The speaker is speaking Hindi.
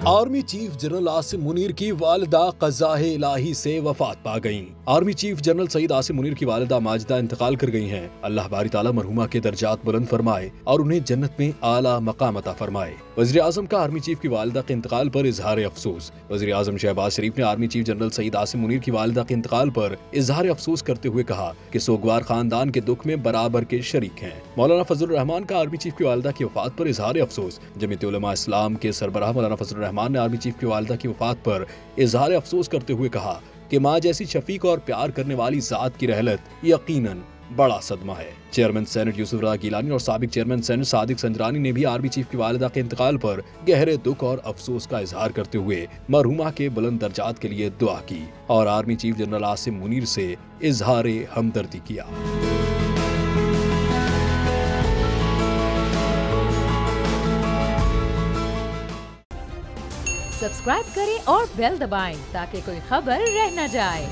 Army chief general Asim Munir की वालिदा क़ज़ाए इलाही से वफात पा गयीं। Army chief general Syed Asim Munir की वालिदा माजिदा इंतकाल कर गई हैं। अल्लाह बारी ताला मरहुमा के दर्जात बुलंद फरमाए और उन्हें जन्नत में आला मकाम अता फरमाए। वज़ीर आज़म का आर्मी चीफ की वालिदा के इंतकाल पर इजहार अफसोस। वज़ीर आज़म शहबाज शरीफ ने army chief general Syed Asim Munir की वालिदा के इंतकाल पर इजहार अफसोस करते हुए कहा कि सोगवार खानदान के दुख में बराबर के शरीक हैं। मौलाना फजलुर रहमान का आर्मी चीफ की वालिदा की वफात पर इजहार अफसोस। जमीयत उलमा इस्लाम के सरबराह मौलाना फजलुर रहमान ने आर्मी चीफ की वालिदा की वफात पर इजहार अफसोस करते हुए कहा कि माँ जैसी शफीक और प्यार करने वाली जात की रहलत यकीनन बड़ा सदमा है। चेयरमैन सेनेट यूसुफ रज़ा गिलानी और साबिक चेयरमैन सेनेट सादिक संजरानी ने भी आर्मी चीफ की वालिदा के इंतकाल पर गहरे दुख और अफसोस का इजहार करते हुए मरहुमा के बुलंद दर्जात के लिए दुआ की और army chief general Asim Munir से इजहार हमदर्दी किया। सब्सक्राइब करें और बेल दबाएं ताकि कोई खबर रह न जाए।